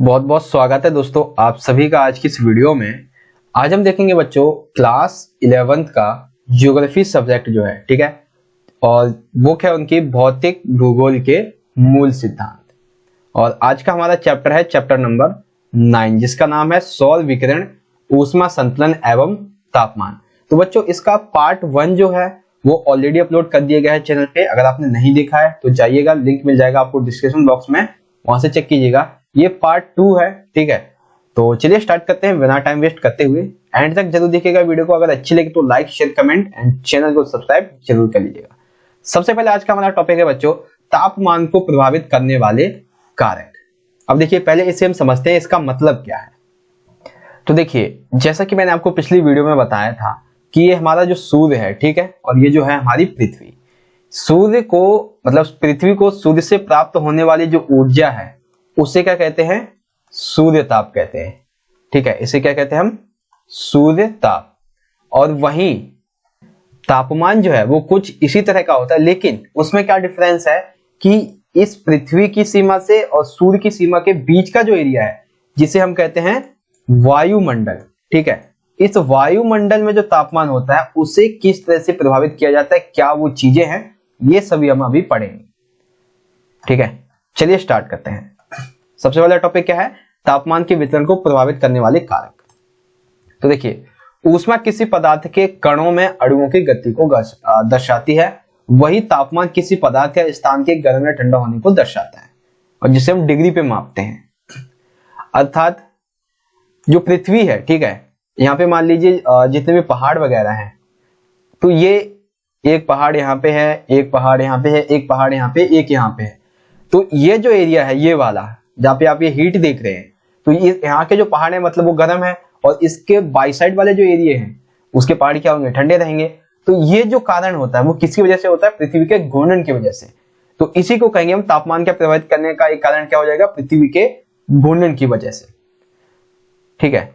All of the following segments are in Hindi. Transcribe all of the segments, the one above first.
बहुत बहुत स्वागत है दोस्तों आप सभी का आज की इस वीडियो में। आज हम देखेंगे बच्चों क्लास 11th का ज्योग्राफी सब्जेक्ट जो है, ठीक है, और बुक है उनकी भौतिक भूगोल के मूल सिद्धांत। और आज का हमारा चैप्टर है चैप्टर नंबर 9 जिसका नाम है सौर विकिरण, ऊष्मा संतुलन एवं तापमान। तो बच्चों इसका पार्ट 1 जो है वो ऑलरेडी अपलोड कर दिया गया है चैनल पे। अगर आपने नहीं देखा है तो जाइएगा, लिंक मिल जाएगा आपको डिस्क्रिप्शन बॉक्स में, वहां से चेक कीजिएगा। ये पार्ट 2 है, ठीक है। तो चलिए स्टार्ट करते हैं बिना टाइम वेस्ट करते हुए। एंड तक जरूर देखिएगा वीडियो को, अगर अच्छी लगे तो like share comment and channel को सब्सक्राइब जरूर कर लीजिएगा। सबसे पहले आज का हमारा टॉपिक है बच्चों तापमान को प्रभावित करने वाले कारक। अब देखिए पहले इसे हम समझते हैं इसका मतलब क्या है। तो देखिए जैसा कि मैंने आपको पिछली वीडियो में बताया था कि ये हमारा जो सूर्य है, ठीक है, और ये जो है हमारी पृथ्वी। सूर्य को मतलब पृथ्वी को सूर्य से प्राप्त होने वाली जो ऊर्जा है उसे क्या कहते हैं? सूर्य ताप कहते हैं, ठीक है। इसे क्या कहते हैं हम? सूर्य ताप। और वहीं तापमान जो है वो कुछ इसी तरह का होता है, लेकिन उसमें क्या डिफरेंस है कि इस पृथ्वी की सीमा से और सूर्य की सीमा के बीच का जो एरिया है जिसे हम कहते हैं वायुमंडल, ठीक है, इस वायुमंडल में जो तापमान होता है उसे किस तरह से प्रभावित किया जाता है, क्या वो चीजें हैं, ये सभी हम अभी पढ़ेंगे, ठीक है। चलिए स्टार्ट करते हैं। सबसे पहला टॉपिक क्या है? तापमान के वितरण को प्रभावित करने वाले कारक। तो देखिए ऊष्मा किसी पदार्थ के कणों में अणुओं की गति को दर्शाती है, वही तापमान किसी पदार्थ या स्थान के गर्म या ठंडा होने को दर्शाता है, और जिसे हम डिग्री पे मापते हैं। अर्थात जो पृथ्वी है, ठीक है, यहाँ पे मान लीजिए जितने भी पहाड़ वगैरह हैं, तो ये एक पहाड़ यहाँ पे है, एक पहाड़ यहाँ पे है, एक पहाड़ यहाँ पे, एक यहाँ पे है। तो ये जो एरिया है ये वाला जहाँ पे आप ये हीट देख रहे हैं, तो ये यहाँ के जो पहाड़ है मतलब वो गर्म है, और इसके बाई साइड वाले जो एरिया हैं उसके पहाड़ क्या होंगे? ठंडे रहेंगे। तो ये जो कारण होता है वो किसकी वजह से होता है? पृथ्वी के घूर्णन की वजह से। तो इसी को कहेंगे हम तापमान के प्रभावित करने का एक कारण क्या हो जाएगा? पृथ्वी के घूर्णन की वजह से, ठीक है।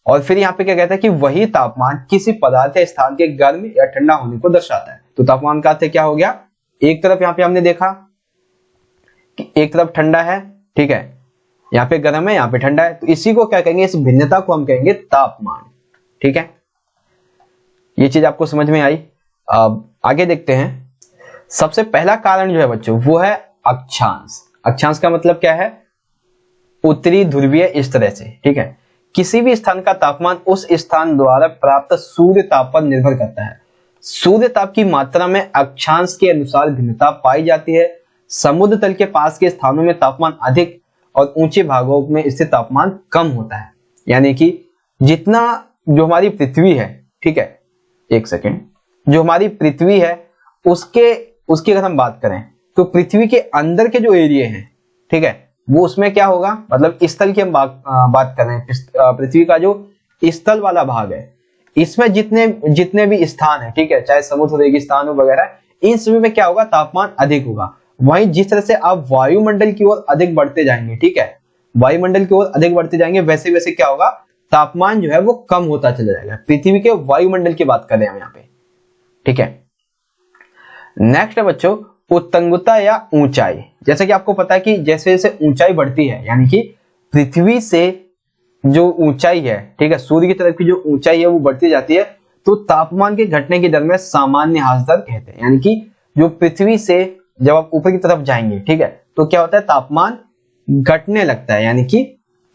और फिर यहाँ पे क्या कहता है कि वही तापमान किसी पदार्थ या स्थान के गर्म या ठंडा होने को दर्शाता है। तो तापमान का अर्थ क्या हो गया? एक तरफ यहाँ पे हमने देखा कि एक तरफ ठंडा है, ठीक है, यहाँ पे गर्म है, यहाँ पे ठंडा है, तो इसी को क्या कहेंगे? इस भिन्नता को हम कहेंगे तापमान, ठीक है। ये चीज आपको समझ में आई। अब आगे देखते हैं। सबसे पहला कारण जो है बच्चों वो है अक्षांश। अक्षांश का मतलब क्या है? उत्तरी ध्रुवीय इस तरह से, ठीक है। किसी भी स्थान का तापमान उस स्थान द्वारा प्राप्त सूर्य ताप पर निर्भर करता है। सूर्य ताप की मात्रा में अक्षांश के अनुसार भिन्नता पाई जाती है। समुद्र तल के पास के स्थानों में तापमान अधिक और ऊंचे भागों में इससे तापमान कम होता है। यानी कि जितना जो हमारी पृथ्वी है, ठीक है, एक सेकेंड, जो हमारी पृथ्वी है उसकी अगर हम बात करें तो पृथ्वी के अंदर के जो एरिया हैं, ठीक है, वो उसमें क्या होगा? मतलब स्थल की हम बात कर रहे हैं, पृथ्वी का जो स्थल वाला भाग है इसमें जितने भी स्थान है, ठीक है, चाहे समुद्र रेगिस्तान हो वगैरह, इन सभी में क्या होगा? तापमान अधिक होगा। वहीं जिस तरह से आप वायुमंडल की ओर अधिक बढ़ते जाएंगे, ठीक है, वायुमंडल की ओर अधिक बढ़ते जाएंगे, वैसे वैसे क्या होगा? तापमान जो है वो कम होता चला जाएगा। पृथ्वी के वायुमंडल की बात कर रहे हैं हम यहाँ पे, ठीक है। नेक्स्ट है बच्चों उत्तुंगता या ऊंचाई। जैसे कि आपको पता है कि जैसे जैसे ऊंचाई बढ़ती है, यानी कि पृथ्वी से जो ऊंचाई है, ठीक है, सूर्य की तरफ की जो ऊंचाई है वो बढ़ती जाती है, तो तापमान के घटने की दर में सामान्य ह्रास दर कहते हैं। यानी कि जो पृथ्वी से जब आप ऊपर की तरफ जाएंगे, ठीक है, तो क्या होता है? तापमान घटने लगता है, यानी कि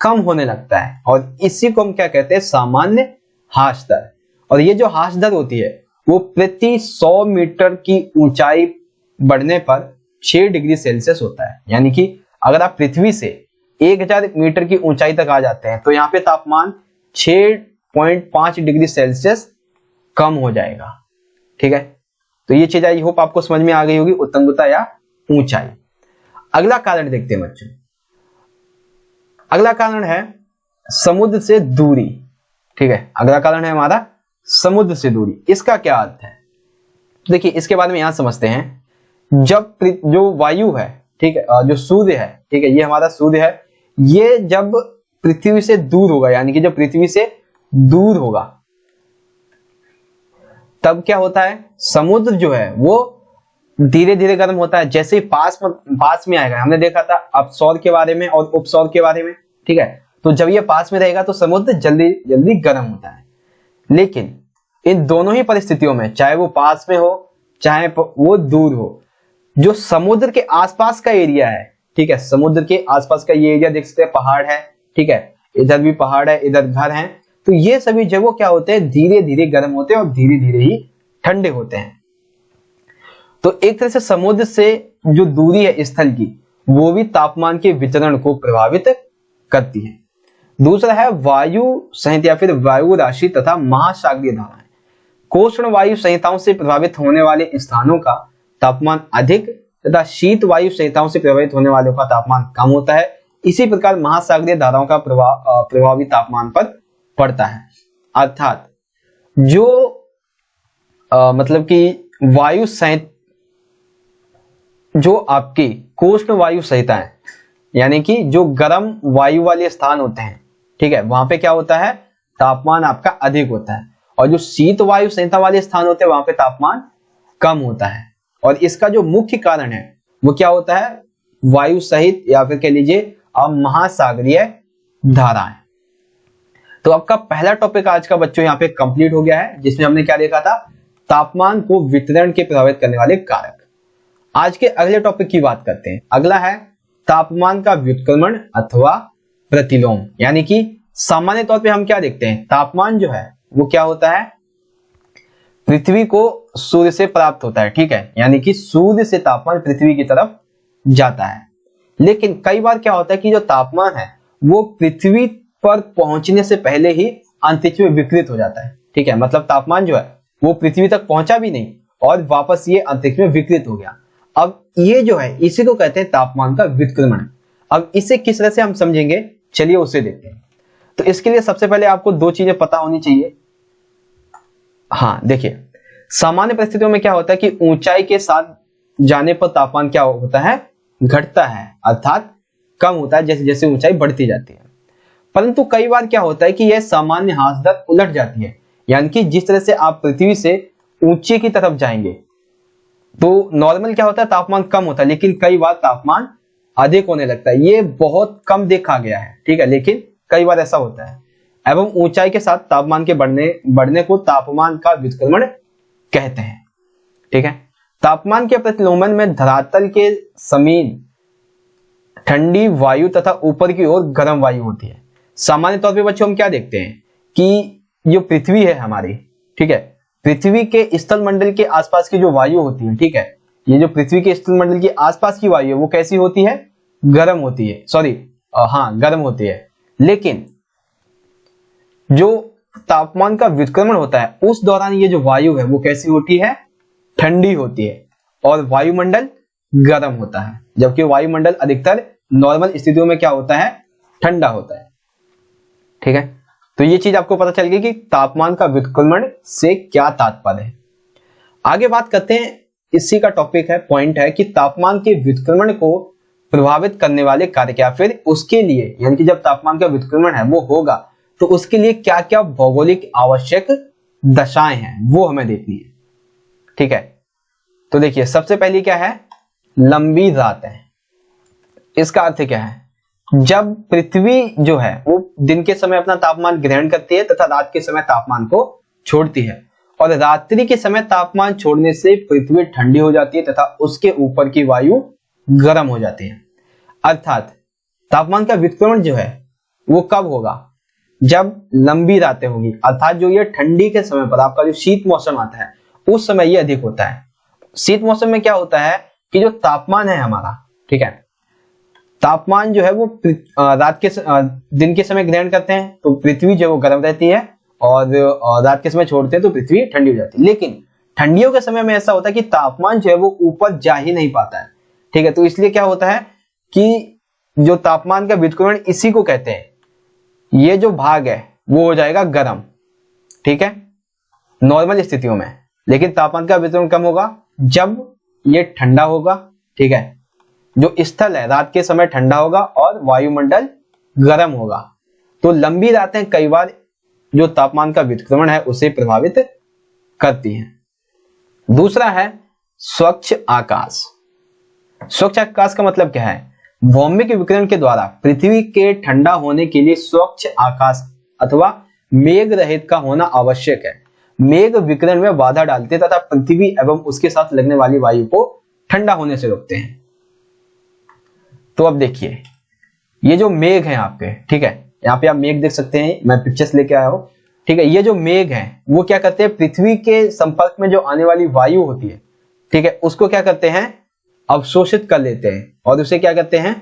कम होने लगता है, और इसी को हम क्या कहते हैं? सामान्य ह्रास दर। और ये जो ह्रास दर होती है वो प्रति 100 मीटर की ऊंचाई बढ़ने पर 6 डिग्री सेल्सियस होता है। यानी कि अगर आप पृथ्वी से 1000 मीटर की ऊंचाई तक आ जाते हैं तो यहाँ पे तापमान 6.5 डिग्री सेल्सियस कम हो जाएगा, ठीक है। तो ये चीज आई होप आपको समझ में आ गई होगी, उत्तुंगता या ऊंचाई। अगला कारण देखते हैं बच्चों। अगला कारण है समुद्र से दूरी, ठीक है। अगला कारण है हमारा समुद्र से दूरी। इसका क्या अर्थ है? देखिए इसके बारे में यहां समझते हैं। जब जो वायु है, ठीक है, जो सूर्य है, ठीक है, ये हमारा सूर्य है, ये जब पृथ्वी से दूर होगा, यानी कि जब पृथ्वी से दूर होगा तब क्या होता है? समुद्र जो है वो धीरे धीरे गर्म होता है। जैसे ही पास में आएगा, हमने देखा था अपसौर के बारे में और उपसौर के बारे में, ठीक है। तो जब ये पास में रहेगा तो समुद्र जल्दी जल्दी गर्म होता है। लेकिन इन दोनों ही परिस्थितियों में, चाहे वो पास में हो चाहे वो दूर हो, जो समुद्र के आसपास का एरिया है, ठीक है, समुद्र के आसपास का ये एरिया देख सकते हैं, पहाड़ है, ठीक है, इधर भी पहाड़ है, इधर घर है, तो ये सभी जगह क्या होते हैं, धीरे धीरे गर्म होते हैं और धीरे धीरे ही ठंडे होते हैं। तो एक तरह से समुद्र से जो दूरी है स्थल की, वो भी तापमान के वितरण को प्रभावित करती है। दूसरा है वायु संहित या फिर वायु राशि तथा महासागरीय धाराएं। कोष्ण वायु संहिताओं से प्रभावित होने वाले स्थानों का तापमान अधिक तथा शीत वायु संहिताओं से प्रभावित होने वालों का तापमान कम होता है। इसी प्रकार महासागरीय धाराओं का प्रभावी तापमान पर पड़ता है। अर्थात जो मतलब कि वायु संहित, जो आपकी कोष्ण वायु संहिता है, यानी कि जो गर्म वायु वाले स्थान होते हैं, ठीक है, वहां पे क्या होता है, तापमान आपका अधिक होता है, और जो शीत वायु संहिता वाले स्थान होते हैं वहां पे तापमान कम होता है। और इसका जो मुख्य कारण है वो क्या होता है, वायु सहित या फिर कह लीजिए महासागरीय धाराएं। तो आपका पहला टॉपिक आज का बच्चों यहाँ पे कंप्लीट हो गया है, जिसमें हमने क्या देखा था, तापमान को वितरण के प्रभावित करने वाले कारक। आज के अगले टॉपिक की बात करते हैं। अगला है तापमान का व्युत्क्रमण अथवा प्रतिलोम। यानी कि सामान्य तौर पे हम क्या देखते हैं, तापमान जो है वो क्या होता है, पृथ्वी को सूर्य से प्राप्त होता है, ठीक है, यानी कि सूर्य से तापमान पृथ्वी की तरफ जाता है। लेकिन कई बार क्या होता है कि जो तापमान है वो पृथ्वी पर पहुंचने से पहले ही अंतरिक्ष में विकृत हो जाता है, ठीक है, मतलब तापमान जो है वो पृथ्वी तक पहुंचा भी नहीं और वापस ये अंतरिक्ष में विकृत हो गया। अब ये जो है इसी को कहते हैं तापमान का व्युत्क्रमण। अब इसे किस तरह से हम समझेंगे, चलिए उसे देखते हैं। तो इसके लिए सबसे पहले आपको दो चीजें पता होनी चाहिए। हाँ देखिए, सामान्य परिस्थितियों में क्या होता है कि ऊंचाई के साथ जाने पर तापमान क्या होता है, घटता है, अर्थात कम होता है जैसे जैसे ऊंचाई बढ़ती जाती है। परंतु कई बार क्या होता है कि यह सामान्य ह्रास दर उलट जाती है, यानी कि जिस तरह से आप पृथ्वी से ऊंचे की तरफ जाएंगे तो नॉर्मल क्या होता है, तापमान कम होता है, लेकिन कई बार तापमान अधिक होने लगता है। ये बहुत कम देखा गया है, ठीक है, लेकिन कई बार ऐसा होता है। एवं ऊंचाई के साथ तापमान के बढ़ने को तापमान का व्युत्क्रमण कहते हैं, ठीक है। तापमान के प्रतिलोमन में धरातल के समीप ठंडी वायु तथा ऊपर की ओर गर्म वायु होती है। सामान्य तौर पे बच्चों हम क्या देखते हैं कि जो पृथ्वी है हमारी, ठीक है, पृथ्वी के स्थल मंडल के आसपास की जो वायु होती है, ठीक है, ये जो पृथ्वी के स्थल मंडल के आसपास की वायु है वो कैसी होती है, गर्म होती है, गर्म होती है। लेकिन जो तापमान का व्युत्क्रमण होता है उस दौरान ये जो वायु है वो कैसी होती है, ठंडी होती है और वायुमंडल गर्म होता है, जबकि वायुमंडल अधिकतर नॉर्मल स्थितियों में क्या होता है, ठंडा होता है, ठीक है। तो ये चीज आपको पता चल गई कि तापमान का व्युत्क्रमण से क्या तात्पर्य है। आगे बात करते हैं, इसी का टॉपिक है, पॉइंट है कि तापमान के व्युत्क्रमण को प्रभावित करने वाले कारक, या फिर उसके लिए, यानी कि जब तापमान का व्युत्क्रमण है वो होगा तो उसके लिए क्या क्या भौगोलिक आवश्यक दशाएं हैं वो हमें देखनी है, ठीक है। तो देखिए, सबसे पहली क्या है, लंबी रातें। इसका अर्थ क्या है, जब पृथ्वी जो है वो दिन के समय अपना तापमान ग्रहण करती है तथा रात के समय तापमान को छोड़ती है, और रात्रि के समय तापमान छोड़ने से पृथ्वी ठंडी हो जाती है तथा उसके ऊपर की वायु गर्म हो जाती है। अर्थात तापमान का व्युत्क्रमण जो है वो कब होगा, जब लंबी रातें होगी, अर्थात जो ये ठंडी के समय पर आपका जो शीत मौसम आता है उस समय ये अधिक होता है। शीत मौसम में क्या होता है कि जो तापमान है हमारा, ठीक है, तापमान जो है वो दिन के समय ग्रहण करते हैं तो पृथ्वी जो है वो गर्म रहती है, और रात के समय छोड़ते हैं तो पृथ्वी ठंडी हो जाती है। लेकिन ठंडियों के समय में ऐसा होता है कि तापमान जो है वो ऊपर जा ही नहीं पाता है, ठीक है। तो इसलिए क्या होता है कि जो तापमान का व्युत्क्रमण इसी को कहते हैं, ये जो भाग है वो हो जाएगा गर्म, ठीक है, नॉर्मल स्थितियों में। लेकिन तापमान का व्युत्क्रमण कम होगा जब ये ठंडा होगा, ठीक है, जो स्थल है रात के समय ठंडा होगा और वायुमंडल गर्म होगा। तो लंबी रातें कई बार जो तापमान का व्युत्क्रमण है उसे प्रभावित करती हैं। दूसरा है स्वच्छ आकाश। स्वच्छ आकाश का मतलब क्या है, भौमिक विकिरण के द्वारा पृथ्वी के ठंडा होने के लिए स्वच्छ आकाश अथवा मेघ रहित का होना आवश्यक है। मेघ विकिरण में बाधा डालते हैं तथा पृथ्वी एवं उसके साथ लगने वाली वायु को ठंडा होने से रोकते हैं। तो अब देखिए, ये जो मेघ है आपके, ठीक है, यहाँ पे आप मेघ देख सकते हैं, मैं पिक्चर्स लेके आया हूं, ठीक है। ये जो मेघ है वो क्या करते हैं, पृथ्वी के संपर्क में जो आने वाली वायु होती है, ठीक है, उसको क्या करते हैं, अवशोषित कर लेते हैं और उसे क्या करते हैं,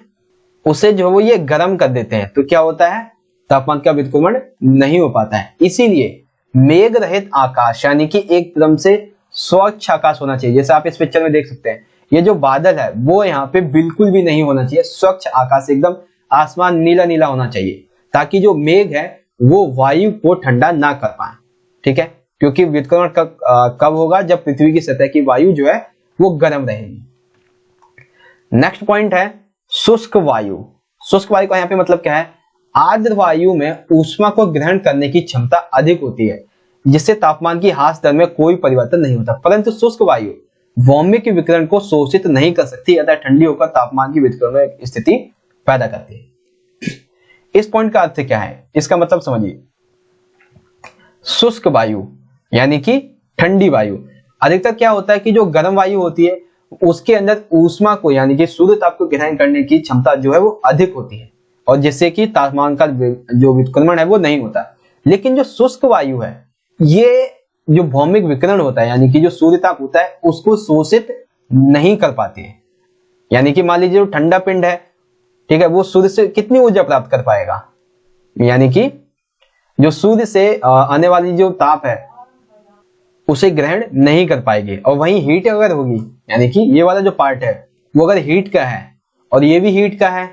उसे जो वो ये गर्म कर देते हैं। तो क्या होता है, तापमान का विक्रमण नहीं हो पाता है। इसीलिए मेघ रहित आकाश यानी कि एकदम से स्वच्छ आकाश होना चाहिए। जैसे आप इस पिक्चर में देख सकते हैं, ये जो बादल है वो यहाँ पे बिल्कुल भी नहीं होना चाहिए, स्वच्छ आकाश, एकदम आसमान नीला नीला होना चाहिए, ताकि जो मेघ है वो वायु को ठंडा ना कर पाए, ठीक है। क्योंकि विकिरण कब होगा, जब पृथ्वी की सतह की वायु जो है वो गर्म रहेगी। नेक्स्ट पॉइंट है शुष्क वायु। शुष्क वायु का यहाँ पे मतलब क्या है, आर्द्र वायु में ऊष्मा को ग्रहण करने की क्षमता अधिक होती है, जिससे तापमान की ह्रास दर में कोई परिवर्तन नहीं होता, परंतु शुष्क वायु भौमिक विकिरण को शोषित नहीं कर सकती, अतः ठंडी होकर तापमान की विकिरण स्थिति पैदा करती है। इस पॉइंट का अर्थ क्या है, इसका मतलब समझिए। शुष्क वायु यानी कि ठंडी वायु, अधिकतर क्या होता है कि जो गर्म वायु होती है उसके अंदर ऊष्मा को यानी कि सूर्य ताप को ग्रहण करने की क्षमता जो है वो अधिक होती है, और जिससे कि तापमान का जो विक्रमण है वो नहीं होता। लेकिन जो शुष्क वायु है, ये जो भौमिक विकिरण होता है यानी कि जो सूर्य ताप होता है उसको शोषित नहीं कर पाती है। यानी कि मान लीजिए जो ठंडा पिंड है, ठीक है, वो सूर्य से कितनी ऊर्जा प्राप्त कर पाएगा, यानी कि जो सूर्य से आने वाली जो ताप है उसे ग्रहण नहीं कर पाएगी। और वहीं हीट अगर होगी, यानी कि ये वाला जो पार्ट है वो अगर हीट का है और ये भी हीट का है,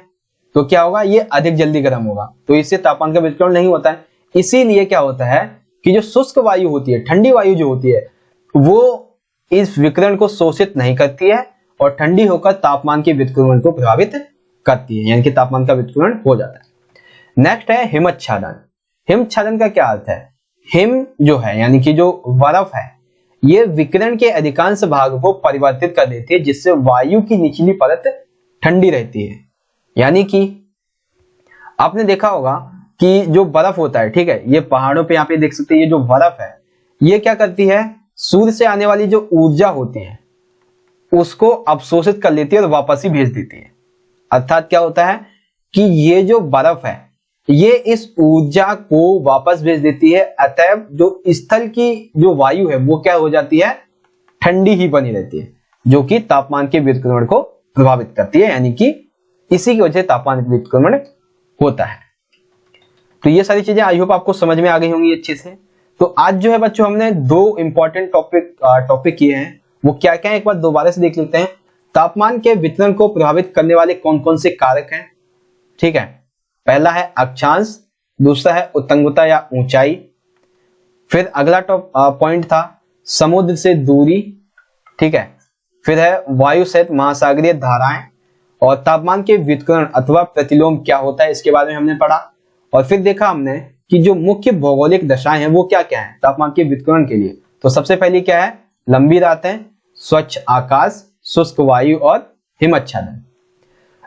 तो क्या होगा, ये अधिक जल्दी गर्म होगा, तो इससे तापमान का विकिरण नहीं होता है। इसीलिए क्या होता है कि जो शुष्क वायु होती है, ठंडी वायु जो होती है, वो इस विकिरण को शोषित नहीं करती है और ठंडी होकर तापमान के विकिरण को प्रभावित करती है, यानी कि तापमान का विकिरण हो जाता है। नेक्स्ट है हिमच्छादन। हिमच्छादन का क्या अर्थ है, हिम जो है यानी कि जो बर्फ है, ये विकिरण के अधिकांश भाग को परिवर्तित कर देती है, जिससे वायु की निचली परत ठंडी रहती है। यानी कि आपने देखा होगा कि जो बर्फ होता है, ठीक है, ये पहाड़ों पे यहाँ पे देख सकते हैं, ये जो बर्फ है ये क्या करती है, सूर्य से आने वाली जो ऊर्जा होती है उसको अवशोषित कर लेती है और वापस ही भेज देती है। अर्थात क्या होता है कि ये जो बर्फ है ये इस ऊर्जा को वापस भेज देती है, अतः जो स्थल की जो वायु है वो क्या हो जाती है, ठंडी ही बनी रहती है, जो कि तापमान के विकिरण को प्रभावित करती है, यानी कि इसी की वजह से तापमान विकिरण होता है। तो ये सारी चीजें आई होप आपको समझ में आ गई होंगी अच्छे से। तो आज जो है बच्चों हमने दो इंपॉर्टेंट टॉपिक किए हैं, वो क्या क्या है एक बार दोबारा से देख लेते हैं। तापमान के वितरण को प्रभावित करने वाले कौन कौन से कारक हैं, ठीक है। पहला है अक्षांश, दूसरा है उत्तुंगता या ऊंचाई, फिर अगला पॉइंट था समुद्र से दूरी, ठीक है, फिर है वायु सहित महासागरीय धाराएं, और तापमान के विकिरण अथवा प्रतिलोम क्या होता है इसके बारे में हमने पढ़ा। और फिर देखा हमने कि जो मुख्य भौगोलिक दशाएं हैं वो क्या क्या है तापमान के विकिरण के लिए। तो सबसे पहली क्या है, लंबी रातें, स्वच्छ आकाश, शुष्क वायु और हिमच्छादन।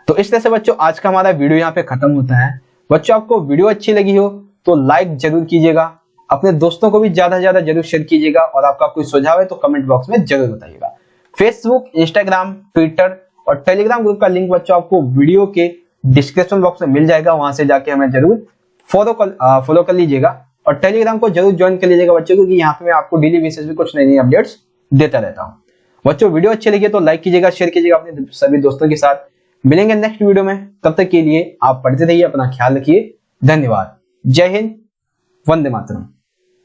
तो इस तरह से बच्चों आज का हमारा वीडियो यहाँ पे खत्म होता है। बच्चों आपको वीडियो अच्छी लगी हो तो लाइक जरूर कीजिएगा, अपने दोस्तों को भी ज्यादा से ज्यादा जरूर शेयर कीजिएगा, और आपका कोई सुझाव है तो कमेंट बॉक्स में जरूर बताइएगा। फेसबुक, इंस्टाग्राम, ट्विटर और टेलीग्राम ग्रुप का लिंक बच्चों आपको वीडियो के डिस्क्रिप्शन बॉक्स में मिल जाएगा, वहां से जाके हमें जरूर फॉलो कर लीजिएगा, और टेलीग्राम को जरूर ज्वाइन कर लीजिएगा बच्चों, क्योंकि यहाँ पे मैं आपको डेली बेसिस पे कुछ नई नई अपडेट्स देता रहता हूँ। बच्चों वीडियो अच्छी लगी तो लाइक कीजिएगा, शेयर कीजिएगा अपने सभी दोस्तों के साथ। मिलेंगे नेक्स्ट वीडियो में, तब तक के लिए आप पढ़ते रहिए, अपना ख्याल रखिए। धन्यवाद। जय हिंद, वंदे मातरम।